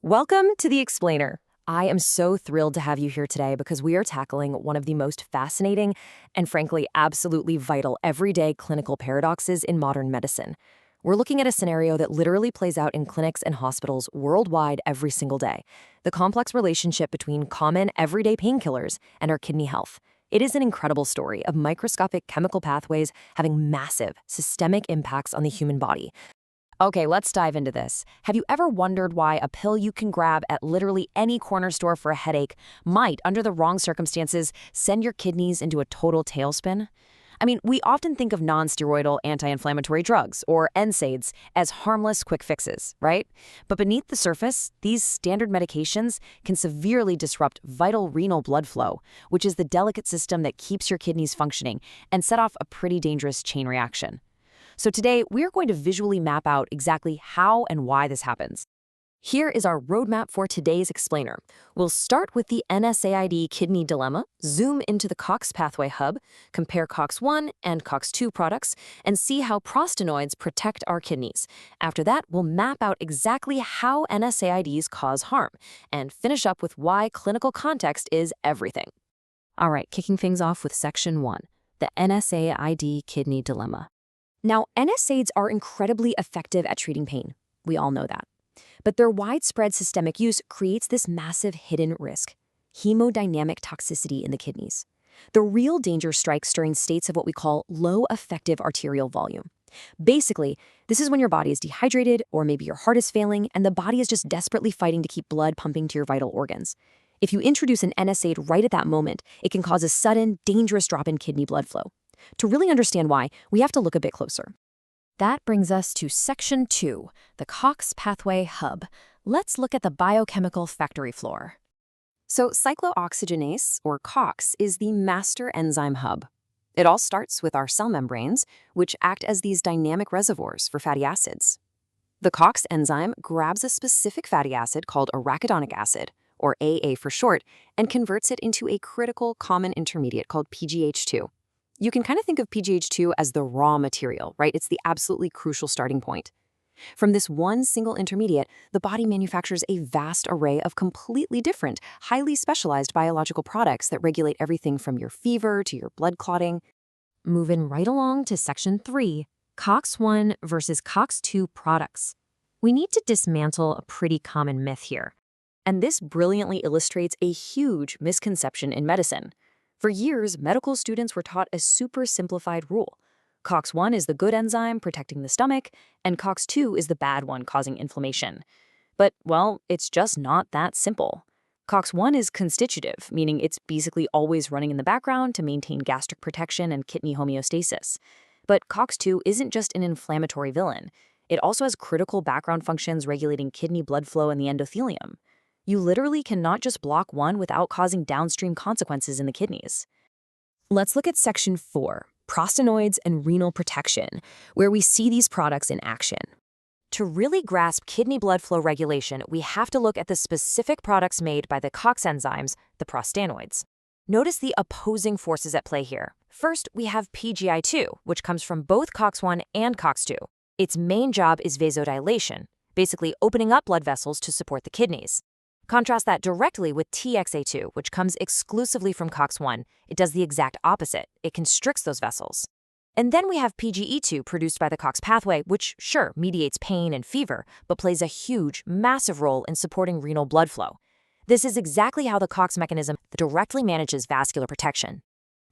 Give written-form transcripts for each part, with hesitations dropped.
Welcome to The Explainer. I am so thrilled to have you here today because we are tackling one of the most fascinating and frankly absolutely vital everyday clinical paradoxes in modern medicine. We're looking at a scenario that literally plays out in clinics and hospitals worldwide every single day: the complex relationship between common everyday painkillers and our kidney health. It is an incredible story of microscopic chemical pathways having massive systemic impacts on the human body. Okay, let's dive into this. Have you ever wondered why a pill you can grab at literally any corner store for a headache might, under the wrong circumstances, send your kidneys into a total tailspin? I mean, we often think of non-steroidal anti-inflammatory drugs, or NSAIDs, as harmless quick fixes, right? But beneath the surface, these standard medications can severely disrupt vital renal blood flow, which is the delicate system that keeps your kidneys functioning, and set off a pretty dangerous chain reaction. So today, we're going to visually map out exactly how and why this happens. Here is our roadmap for today's explainer. We'll start with the NSAID kidney dilemma, zoom into the COX pathway hub, compare COX-1 and COX-2 products, and see how prostanoids protect our kidneys. After that, we'll map out exactly how NSAIDs cause harm, and finish up with why clinical context is everything. All right, kicking things off with Section 1, the NSAID kidney dilemma. Now, NSAIDs are incredibly effective at treating pain. We all know that. But their widespread systemic use creates this massive hidden risk: hemodynamic toxicity in the kidneys. The real danger strikes during states of what we call low effective arterial volume. Basically, this is when your body is dehydrated, or maybe your heart is failing, and the body is just desperately fighting to keep blood pumping to your vital organs. If you introduce an NSAID right at that moment, it can cause a sudden, dangerous drop in kidney blood flow. To really understand why, we have to look a bit closer. That brings us to Section 2, the COX pathway hub. Let's look at the biochemical factory floor. So cyclooxygenase, or COX, is the master enzyme hub. It all starts with our cell membranes, which act as these dynamic reservoirs for fatty acids. The COX enzyme grabs a specific fatty acid called arachidonic acid, or AA for short, and converts it into a critical common intermediate called PGH2. You can kind of think of PGH2 as the raw material, right? It's the absolutely crucial starting point. From this one single intermediate, the body manufactures a vast array of completely different, highly specialized biological products that regulate everything from your fever to your blood clotting. Moving right along to Section 3, COX-1 versus COX-2 products. We need to dismantle a pretty common myth here. And this brilliantly illustrates a huge misconception in medicine. For years, medical students were taught a super simplified rule. COX-1 is the good enzyme protecting the stomach, and COX-2 is the bad one causing inflammation. But, well, it's just not that simple. COX-1 is constitutive, meaning it's basically always running in the background to maintain gastric protection and kidney homeostasis. But COX-2 isn't just an inflammatory villain. It also has critical background functions regulating kidney blood flow in the endothelium. You literally cannot just block one without causing downstream consequences in the kidneys. Let's look at Section 4, prostanoids and renal protection, where we see these products in action. To really grasp kidney blood flow regulation, we have to look at the specific products made by the COX enzymes, the prostanoids. Notice the opposing forces at play here. First, we have PGI2, which comes from both COX-1 and COX-2. Its main job is vasodilation, basically opening up blood vessels to support the kidneys. Contrast that directly with TXA2, which comes exclusively from COX-1. It does the exact opposite. It constricts those vessels. And then we have PGE2 produced by the COX pathway, which, sure, mediates pain and fever, but plays a huge, massive role in supporting renal blood flow. This is exactly how the COX mechanism directly manages vascular protection.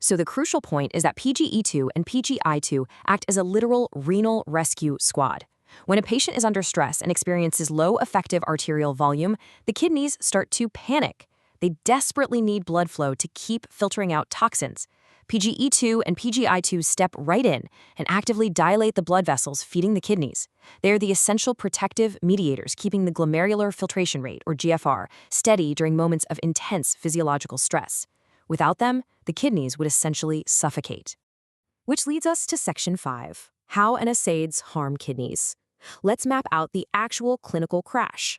So the crucial point is that PGE2 and PGI2 act as a literal renal rescue squad. When a patient is under stress and experiences low effective arterial volume, the kidneys start to panic. They desperately need blood flow to keep filtering out toxins. PGE2 and PGI2 step right in and actively dilate the blood vessels feeding the kidneys. They are the essential protective mediators keeping the glomerular filtration rate, or GFR, steady during moments of intense physiological stress. Without them, the kidneys would essentially suffocate. Which leads us to Section 5, how NSAIDs harm kidneys. Let's map out the actual clinical crash.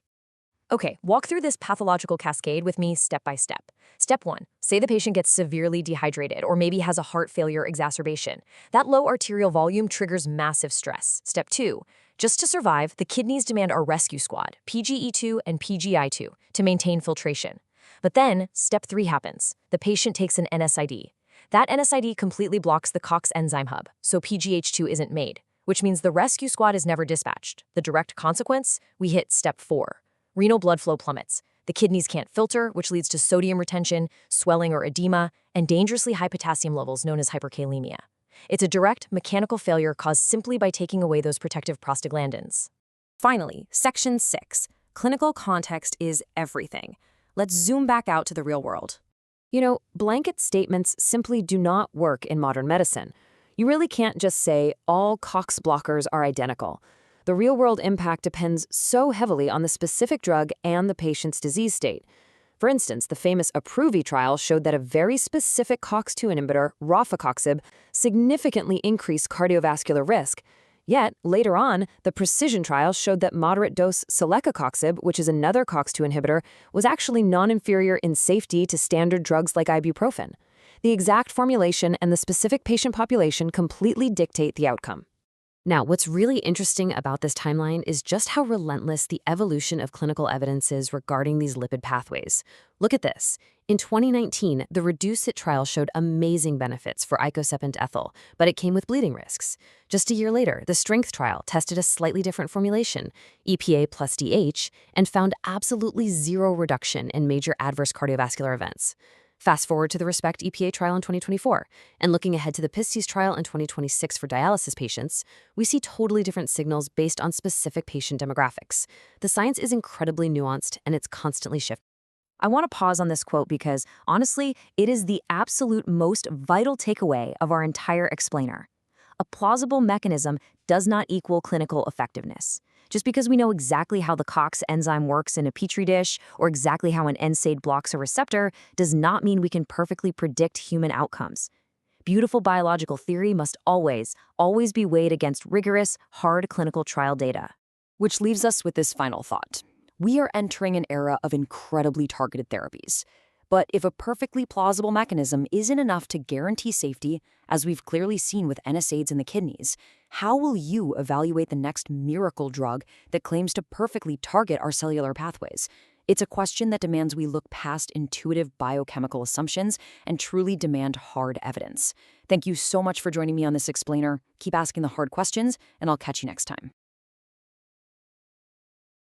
Okay, walk through this pathological cascade with me step by step. Step 1. Say the patient gets severely dehydrated or maybe has a heart failure exacerbation. That low arterial volume triggers massive stress. Step 2. Just to survive, the kidneys demand our rescue squad, PGE2 and PGI2, to maintain filtration. But then, step 3 happens. The patient takes an NSAID. That NSAID completely blocks the COX enzyme hub, so PGH2 isn't made, which means the rescue squad is never dispatched. The direct consequence? We hit step 4. Renal blood flow plummets. The kidneys can't filter, which leads to sodium retention, swelling or edema, and dangerously high potassium levels known as hyperkalemia. It's a direct mechanical failure caused simply by taking away those protective prostaglandins. Finally, Section 6. Clinical context is everything. Let's zoom back out to the real world. Blanket statements simply do not work in modern medicine. You really can't just say all COX blockers are identical. The real-world impact depends so heavily on the specific drug and the patient's disease state. For instance, the famous Approvie trial showed that a very specific COX-2 inhibitor, rofecoxib, significantly increased cardiovascular risk. Yet, later on, the Precision trial showed that moderate-dose celecoxib, which is another COX-2 inhibitor, was actually non-inferior in safety to standard drugs like ibuprofen. The exact formulation and the specific patient population completely dictate the outcome. Now, what's really interesting about this timeline is just how relentless the evolution of clinical evidence is regarding these lipid pathways. Look at this. In 2019, the REDUCE-IT trial showed amazing benefits for icosapent ethyl, but it came with bleeding risks. Just a year later, the STRENGTH trial tested a slightly different formulation, EPA plus DH, and found absolutely zero reduction in major adverse cardiovascular events. Fast forward to the RESPECT EPA trial in 2024, and looking ahead to the PISTES trial in 2026 for dialysis patients, we see totally different signals based on specific patient demographics. The science is incredibly nuanced, and it's constantly shifting. I want to pause on this quote because, honestly, it is the absolute most vital takeaway of our entire explainer. A plausible mechanism does not equal clinical effectiveness. Just because we know exactly how the COX enzyme works in a petri dish or exactly how an NSAID blocks a receptor does not mean we can perfectly predict human outcomes. Beautiful biological theory must always be weighed against rigorous, hard clinical trial data. Which leaves us with this final thought. We are entering an era of incredibly targeted therapies. But if a perfectly plausible mechanism isn't enough to guarantee safety, as we've clearly seen with NSAIDs in the kidneys, how will you evaluate the next miracle drug that claims to perfectly target our cellular pathways? It's a question that demands we look past intuitive biochemical assumptions and truly demand hard evidence. Thank you so much for joining me on this explainer. Keep asking the hard questions, and I'll catch you next time.